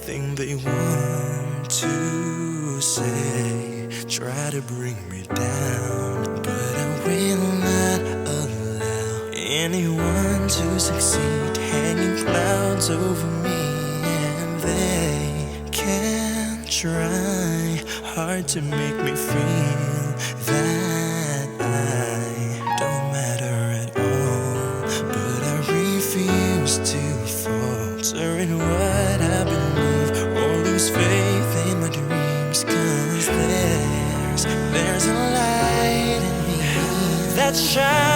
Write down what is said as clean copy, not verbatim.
Everything they want to say, try to bring me down, but I will not allow anyone to succeed, hanging clouds over me. And they can try hard to make me feel that I don't matter at all, but I refuse to falter in what I believe or lose faith in my dreams. 'Cause there's a light in me that shines